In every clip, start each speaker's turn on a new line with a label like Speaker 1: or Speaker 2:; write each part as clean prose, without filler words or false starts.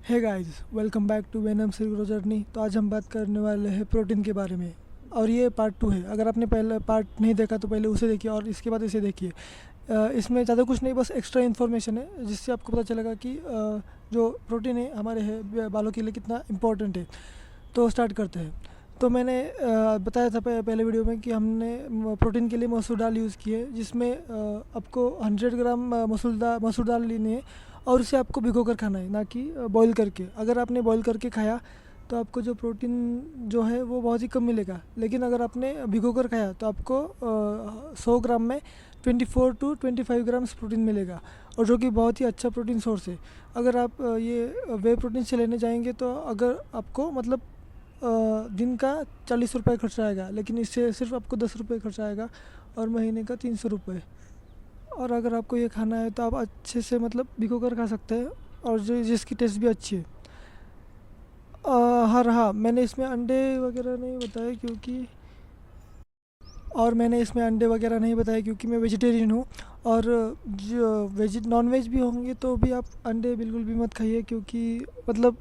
Speaker 1: Hey guys, welcome back to venom silk journey. तो आज हम बात करने वाले हैं प्रोटीन के बारे में, और ये पार्ट 2 है। अगर आपने पहले पार्ट नहीं देखा तो पहले उसे देखिए और इसके बाद इसे देखिए। इसमें ज़्यादा कुछ नहीं, बस एक्स्ट्रा इन्फॉर्मेशन है जिससे आपको पता चलेगा कि जो प्रोटीन है हमारे बालों के लिए कितना इम्पोर्टेंट है। तो स्टार्ट करते हैं। तो मैंने बताया था पहले वीडियो में कि हमने प्रोटीन के लिए मसूर दाल यूज़ की है, जिसमें आपको 100 ग्राम मसूर दाल लेनी है और उसे आपको भिगो कर खाना है, ना कि बॉईल करके। अगर आपने बॉईल करके खाया तो आपको जो प्रोटीन जो है वो बहुत ही कम मिलेगा, लेकिन अगर आपने भिगो कर खाया तो आपको 100 ग्राम में 24 टू 25 ग्राम्स प्रोटीन मिलेगा, और जो कि बहुत ही अच्छा प्रोटीन सोर्स है। अगर आप ये वे प्रोटीन से लेने जाएंगे तो अगर आपको मतलब दिन का 40 रुपये खर्चा आएगा, लेकिन इससे सिर्फ आपको 10 रुपये खर्चा आएगा और महीने का 300 रुपये। और अगर आपको ये खाना है तो आप अच्छे से मतलब भिगो कर खा सकते हैं, और जो जिसकी टेस्ट भी अच्छी है। हाँ, मैंने इसमें अंडे वगैरह नहीं बताया क्योंकि मैं वेजिटेरियन हूँ। और जो नॉन वेज भी होंगे तो भी आप अंडे बिल्कुल भी मत खाइए, क्योंकि मतलब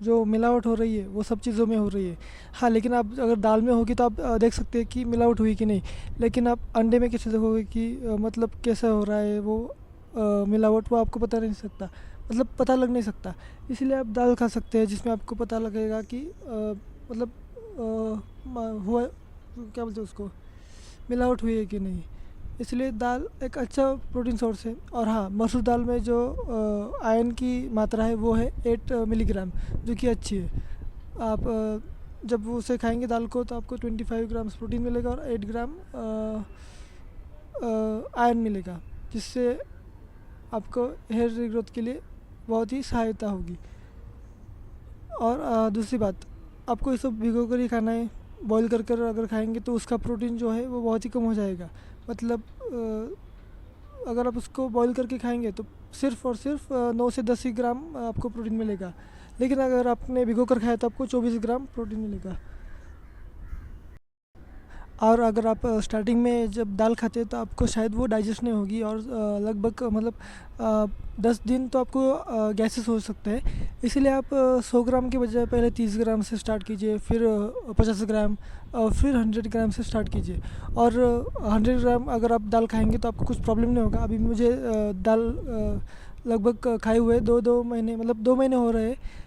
Speaker 1: जो मिलावट हो रही है वो सब चीज़ों में हो रही है। हाँ, लेकिन आप अगर दाल में होगी तो आप देख सकते हैं कि मिलावट हुई कि नहीं, लेकिन आप अंडे में कैसे देखोगे कि मतलब कैसा हो रहा है वो मिलावट, वो आपको पता नहीं सकता, मतलब पता लग नहीं सकता। इसलिए आप दाल खा सकते हैं जिसमें आपको पता लगेगा कि मतलब हुआ, क्या बोलते हैं उसको, मिलावट हुई है कि नहीं। इसलिए दाल एक अच्छा प्रोटीन सोर्स है। और हाँ, मसूर दाल में जो आयरन की मात्रा है वो है 8 मिलीग्राम, जो कि अच्छी है। आप जब उसे खाएंगे दाल को तो आपको 25 ग्राम्स प्रोटीन मिलेगा और 8 ग्राम आयरन मिलेगा, जिससे आपको हेयर रिग्रोथ के लिए बहुत ही सहायता होगी। और दूसरी बात, आपको ये सब भिगो कर ही खाना है। बॉईल कर कर अगर खाएंगे तो उसका प्रोटीन जो है वो बहुत ही कम हो जाएगा। मतलब अगर आप उसको बॉईल करके खाएंगे तो सिर्फ़ और सिर्फ 9 से 10 ही ग्राम आपको प्रोटीन मिलेगा, लेकिन अगर आपने भिगो कर खाया तो आपको 24 ग्राम प्रोटीन मिलेगा। और अगर आप स्टार्टिंग में जब दाल खाते हैं तो आपको शायद वो डाइजेस्ट नहीं होगी, और लगभग मतलब 10 दिन तो आपको गैसेस हो सकते हैं। इसीलिए आप 100 ग्राम के बजाय पहले 30 ग्राम से स्टार्ट कीजिए, फिर 50 ग्राम, और फिर 100 ग्राम से स्टार्ट कीजिए। और 100 ग्राम अगर आप दाल खाएंगे तो आपको कुछ प्रॉब्लम नहीं होगा। अभी मुझे दाल लगभग खाए हुए दो महीने, मतलब 2 महीने हो रहे हैं।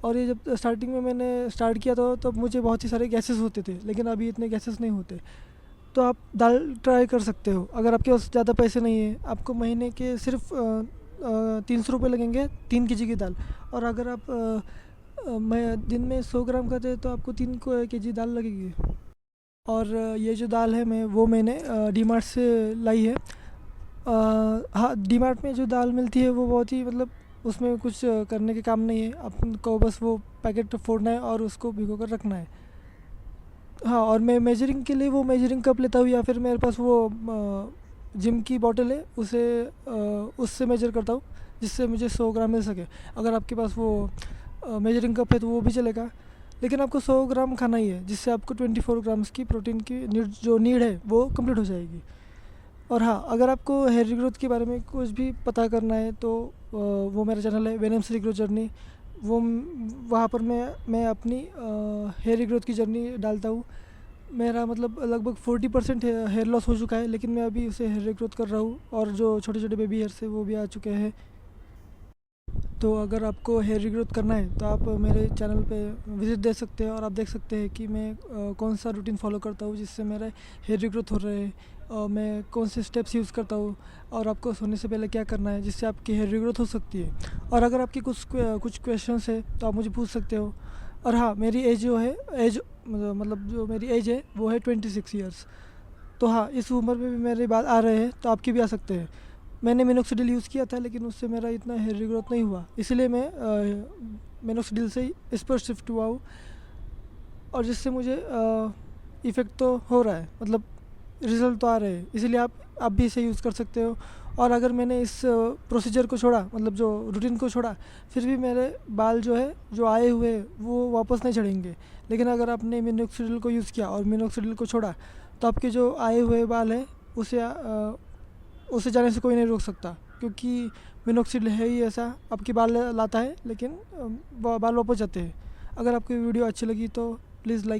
Speaker 1: और ये जब स्टार्टिंग में मैंने स्टार्ट किया था तब मुझे बहुत ही सारे गैसेस होते थे, लेकिन अभी इतने गैसेस नहीं होते। तो आप दाल ट्राई कर सकते हो। अगर आपके पास ज़्यादा पैसे नहीं है, आपको महीने के सिर्फ 300 रुपये लगेंगे 3 kg की दाल। और अगर आप मैं दिन में 100 ग्राम खाते हैं तो आपको 3 kg दाल लगेगी। और ये जो दाल है मैंने डी मार्ट से लाई है। हाँ, डी मार्ट में जो दाल मिलती है वो बहुत ही मतलब उसमें कुछ करने के काम नहीं है। आपको बस वो पैकेट फोड़ना है और उसको भिगो कर रखना है। हाँ, और मैं मेजरिंग के लिए वो मेजरिंग कप लेता हूँ, या फिर मेरे पास वो जिम की बॉटल है, उससे मेजर करता हूँ, जिससे मुझे 100 ग्राम मिल सके। अगर आपके पास वो मेजरिंग कप है तो वो भी चलेगा, लेकिन आपको 100 ग्राम खाना ही है, जिससे आपको 24 ग्राम्स की प्रोटीन की नीड है वो कंप्लीट हो जाएगी। और हाँ, अगर आपको हेयर रिग्रोथ के बारे में कुछ भी पता करना है तो वो मेरा चैनल है वेनम्स रिग्रोथ जर्नी। वहाँ पर मैं अपनी हेयर रिग्रोथ की जर्नी डालता हूँ। मेरा मतलब लगभग 40% हेयर लॉस हो चुका है, लेकिन मैं अभी उसे हेयर रिग्रोथ कर रहा हूँ, और जो छोटे छोटे बेबी हेयर्स है वो भी आ चुके हैं। तो अगर आपको हेयर रिग्रोथ करना है तो आप मेरे चैनल पे विज़िट दे सकते हैं, और आप देख सकते हैं कि मैं कौन सा रूटीन फॉलो करता हूँ जिससे मेरा हेयर रिग्रोथ हो रहे हैं, और मैं कौन से स्टेप्स यूज़ करता हूँ, और आपको सोने से पहले क्या करना है जिससे आपकी हेयर रिग्रोथ हो सकती है। और अगर आपकी कुछ क्वेश्चंस है तो आप मुझे पूछ सकते हो। और हाँ, मेरी एज जो है मतलब जो मेरी एज है वो है 26 ईयर्स। तो हाँ, इस उम्र में भी मेरे बाल आ रहे हैं तो आपके भी आ सकते हैं। मैंने मिनोक्सिडिल यूज़ किया था, लेकिन उससे मेरा इतना हेयर रिग्रोथ नहीं हुआ, इसलिए मैं मिनोक्सिडिल से ही इस पर शिफ्ट हुआ हूँ, और जिससे मुझे इफ़ेक्ट तो हो रहा है, मतलब रिज़ल्ट तो आ रहे हैं। इसलिए आप भी इसे यूज़ कर सकते हो। और अगर मैंने इस प्रोसीजर को छोड़ा, मतलब जो रूटीन को छोड़ा, फिर भी मेरे बाल जो है जो आए हुए हैं वो वापस नहीं झड़ेंगे। लेकिन अगर आपने मिनोक्सिडिल को यूज़ किया और मिनोक्सिडिल को छोड़ा तो आपके जो आए हुए बाल हैं उसे उसे जाने से कोई नहीं रोक सकता, क्योंकि मिनोक्सिडिल है ही ऐसा, आपके बाल लाता है लेकिन बाल वापस जाते हैं। अगर आपको वीडियो अच्छी लगी तो प्लीज़ लाइक